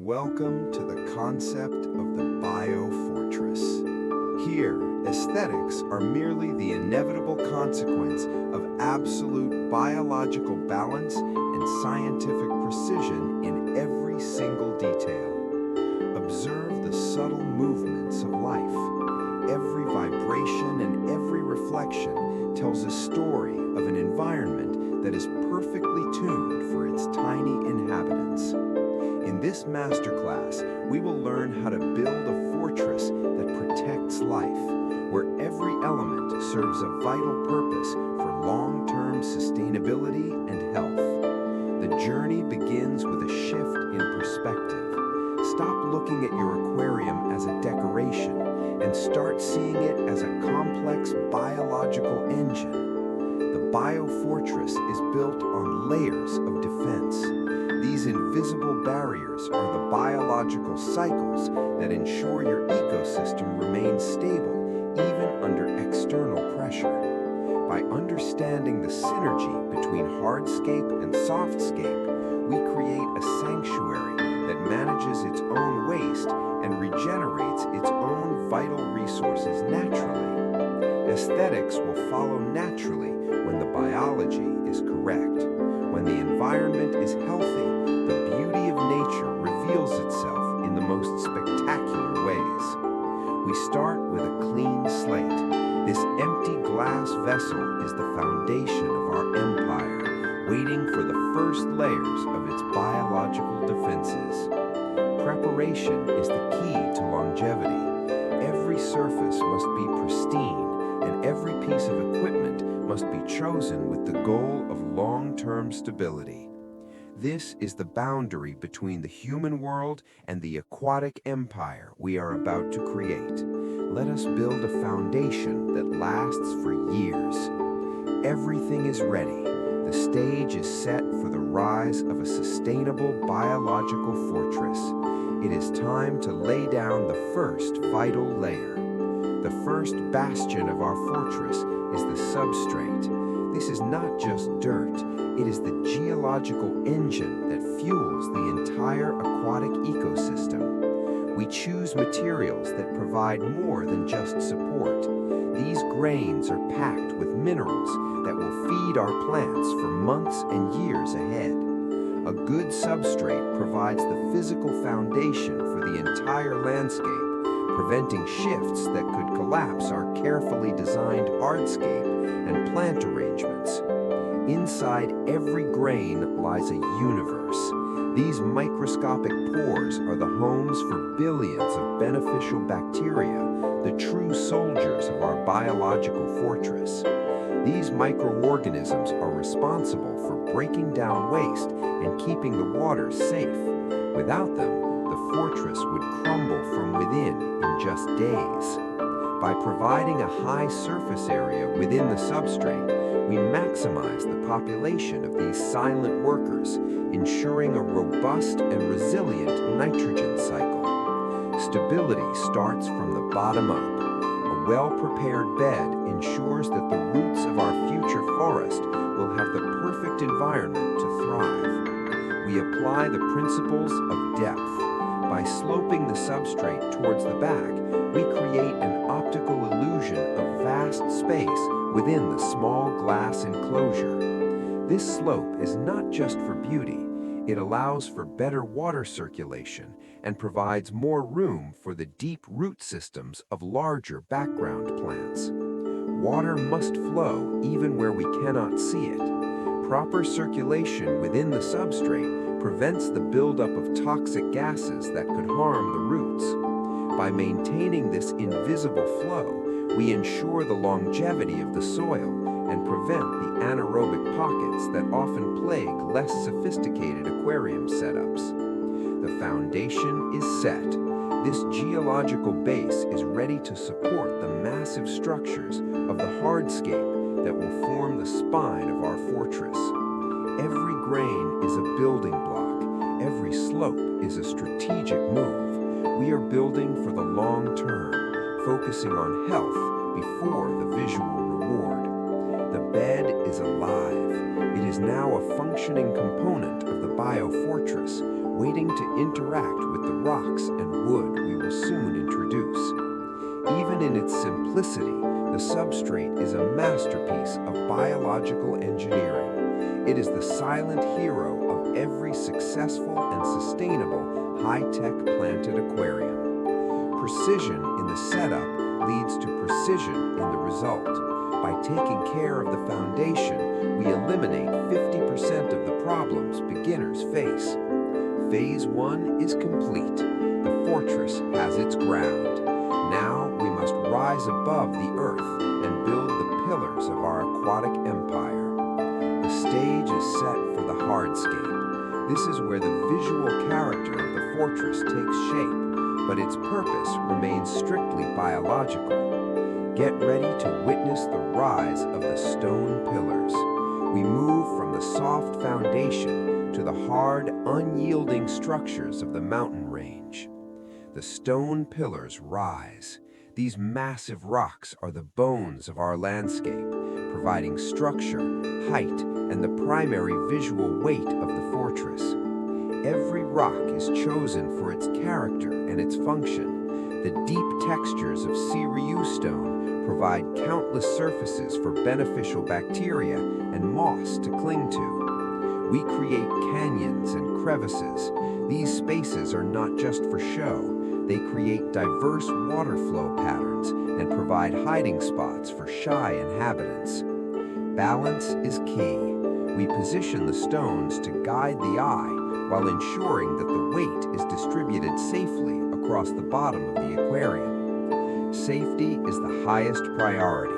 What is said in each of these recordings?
Welcome to the concept of the biofortress. Here, aesthetics are merely the inevitable consequence of absolute biological balance and scientific precision in every single detail. Observe the subtle movements of life. Every vibration and every reflection tells a story of an environment that is perfectly tuned for its tiny inhabitants. In this masterclass, we will learn how to build a fortress that protects life, where every element serves a vital purpose for long-term sustainability and health. The journey begins with a shift in perspective. Stop looking at your aquarium as a decoration and start seeing it as a complex biological engine. The biofortress is built on layers of defense. These invisible barriers are the biological cycles that ensure your ecosystem remains stable even under external pressure. By understanding the synergy between hardscape and softscape, we create a sanctuary that manages its own waste and regenerates its own vital resources naturally. Aesthetics will follow naturally when the biology is correct. When the environment is healthy, the beauty of nature reveals itself in the most spectacular ways. We start with a clean slate. This empty glass vessel is the foundation of our empire, waiting for the first layers of its biological defenses. Preparation is the key to longevity. Every surface must be pristine, and every piece of equipment must be chosen with the goal of long-term stability. This is the boundary between the human world and the aquatic empire we are about to create. Let us build a foundation that lasts for years. Everything is ready. The stage is set for the rise of a sustainable biological fortress. It is time to lay down the first vital layer. The first bastion of our fortress is the substrate. This is not just dirt, it is the geological engine that fuels the entire aquatic ecosystem. We choose materials that provide more than just support. These grains are packed with minerals that will feed our plants for months and years ahead. A good substrate provides the physical foundation for the entire landscape, preventing shifts that could collapse our carefully designed hardscape and plant arrangements. Inside every grain lies a universe. These microscopic pores are the homes for billions of beneficial bacteria, the true soldiers of our biological fortress. These microorganisms are responsible for breaking down waste and keeping the water safe. Without them, the fortress would crumble from within in just days. By providing a high surface area within the substrate, we maximize the population of these silent workers, ensuring a robust and resilient nitrogen cycle. Stability starts from the bottom up. A well-prepared bed ensures that the roots of our future forest will have the perfect environment to thrive. We apply the principles of depth. By sloping the substrate towards the back, we create an optical illusion of vast space within the small glass enclosure. This slope is not just for beauty, it allows for better water circulation and provides more room for the deep root systems of larger background plants. Water must flow even where we cannot see it. Proper circulation within the substrate prevents the buildup of toxic gases that could harm the roots. By maintaining this invisible flow, we ensure the longevity of the soil and prevent the anaerobic pockets that often plague less sophisticated aquarium setups. The foundation is set. This geological base is ready to support the massive structures of the hardscape that will form the spine of our fortress. Every grain is a building block. Every slope is a strategic move. We are building for the long term, focusing on health before the visual reward. The bed is alive. It is now a functioning component of the biofortress, waiting to interact with the rocks and wood we will soon introduce. Even in its simplicity, the substrate is a masterpiece of biological engineering. It is the silent hero of every successful and sustainable high-tech planted aquarium. Precision in the setup leads to precision in the result. By taking care of the foundation, we eliminate 50% of the problems beginners face. Phase 1 is complete. The fortress has its ground. Now we must rise above the earth and build the pillars of our aquatic empire. The stage is set for the hardscape. This is where the visual character of the fortress takes shape, but its purpose remains strictly biological. Get ready to witness the rise of the stone pillars. We move from the soft foundation to the hard, unyielding structures of the mountain range. The stone pillars rise. These massive rocks are the bones of our landscape, providing structure, height, and the primary visual weight of the fortress. Every rock is chosen for its character and its function. The deep textures of Siriu stone provide countless surfaces for beneficial bacteria and moss to cling to. We create canyons and crevices. These spaces are not just for show. They create diverse water flow patterns and provide hiding spots for shy inhabitants. Balance is key. We position the stones to guide the eye while ensuring that the weight is distributed safely across the bottom of the aquarium. Safety is the highest priority.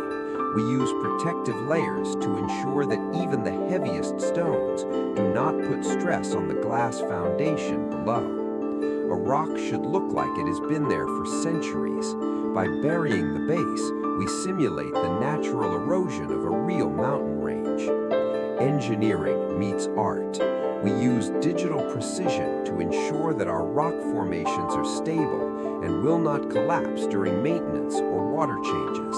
We use protective layers to ensure that even the heaviest stones do not put stress on the glass foundation below. A rock should look like it has been there for centuries. By burying the base, we simulate the natural erosion of a real mountain range. Engineering meets art. We use digital precision to ensure that our rock formations are stable and will not collapse during maintenance or water changes.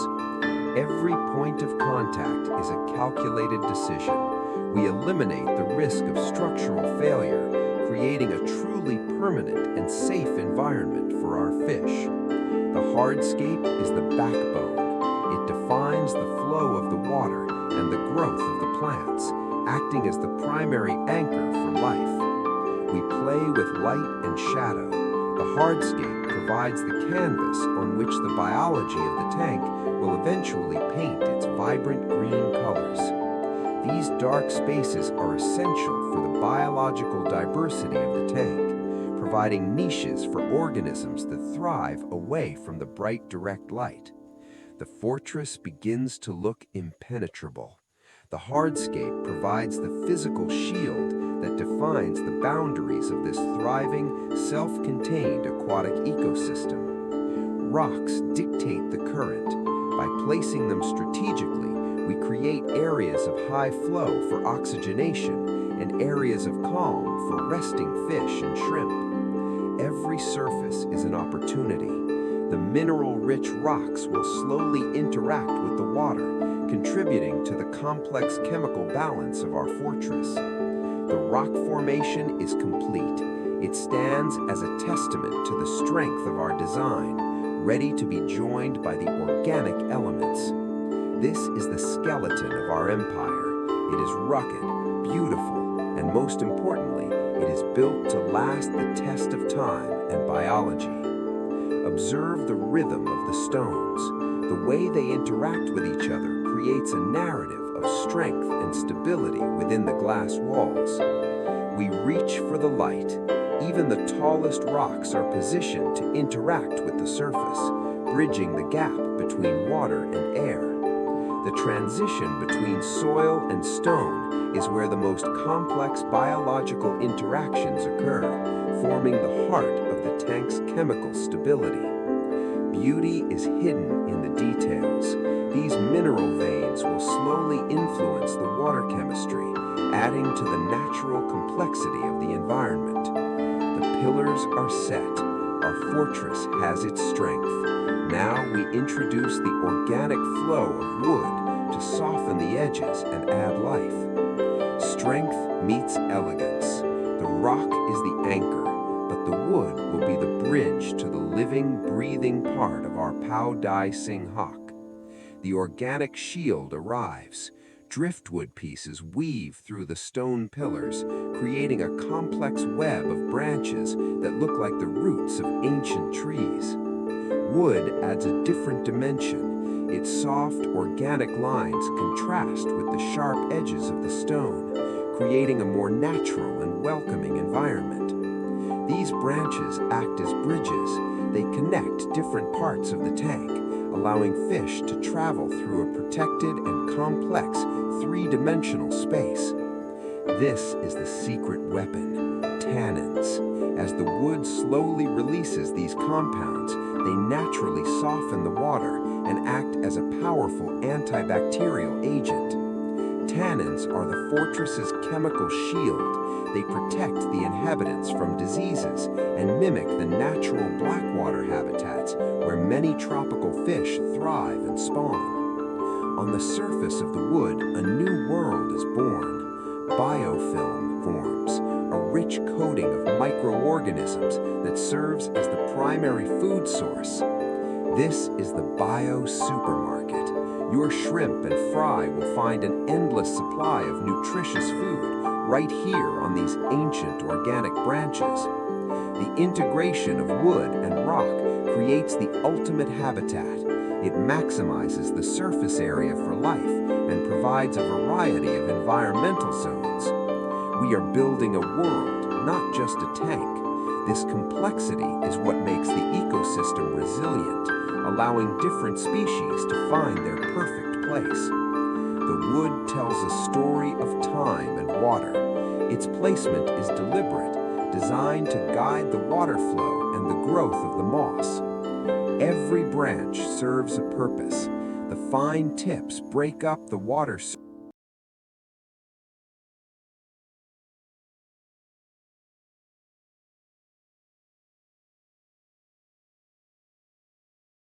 Every point of contact is a calculated decision. We eliminate the risk of structural failure, creating a truly permanent and safe environment for our fish. The hardscape is the backbone. It defines the flow of the water and the growth of the plants, acting as the primary anchor for life. We play with light and shadow. The hardscape provides the canvas on which the biology of the tank will eventually paint its vibrant green colors. These dark spaces are essential for the biological diversity of the tank, providing niches for organisms that thrive away from the bright direct light. The fortress begins to look impenetrable. The hardscape provides the physical shield that defines the boundaries of this thriving, self-contained aquatic ecosystem. Rocks dictate the current. By placing them strategically, we create areas of high flow for oxygenation and areas of calm for resting fish and shrimp. Every surface is an opportunity. The mineral-rich rocks will slowly interact with the water, contributing to the complex chemical balance of our fortress. The rock formation is complete. It stands as a testament to the strength of our design, ready to be joined by the organic elements. This is the skeleton of our empire. It is rugged, beautiful, and most importantly, it is built to last the test of time and biology. Observe the rhythm of the stones. The way they interact with each other creates a narrative of strength and stability within the glass walls. We reach for the light. Even the tallest rocks are positioned to interact with the surface, bridging the gap between water and air. The transition between soil and stone is where the most complex biological interactions occur, forming the heart of the tank's chemical stability. Beauty is hidden in the details. These mineral veins will slowly influence the water chemistry, adding to the natural complexity of the environment. The pillars are set. Our fortress has its strength. Now we introduce the organic flow of wood to soften the edges and add life. Strength meets elegance. The rock is the anchor, but the wood will be the bridge to the living, breathing part of our Pao Dai Sing Hak. The organic shield arrives. Driftwood pieces weave through the stone pillars, creating a complex web of branches that look like the roots of ancient trees. Wood adds a different dimension. Its soft, organic lines contrast with the sharp edges of the stone, creating a more natural and welcoming environment. These branches act as bridges. They connect different parts of the tank, allowing fish to travel through a protected and complex three-dimensional space. This is the secret weapon, tannins. As the wood slowly releases these compounds, they naturally soften the water and act as a powerful antibacterial agent. Tannins are the fortress's chemical shield. They protect the inhabitants from diseases and mimic the natural blackwater habitats where many tropical fish thrive and spawn. On the surface of the wood, a new world is born. Biofilm forms, a rich coating of microorganisms that serves as the primary food source. This is the bio-supermarket. Your shrimp and fry will find an endless supply of nutritious food right here on these ancient organic branches. The integration of wood and rock creates the ultimate habitat. It maximizes the surface area for life and provides a variety of environmental zones. We are building a world, not just a tank. This complexity is what makes the ecosystem resilient, allowing different species to find their perfect place. The wood tells a story of time and water. Its placement is deliberate, designed to guide the water flow and the growth of the moss. Every branch serves a purpose. The fine tips break up the water surface.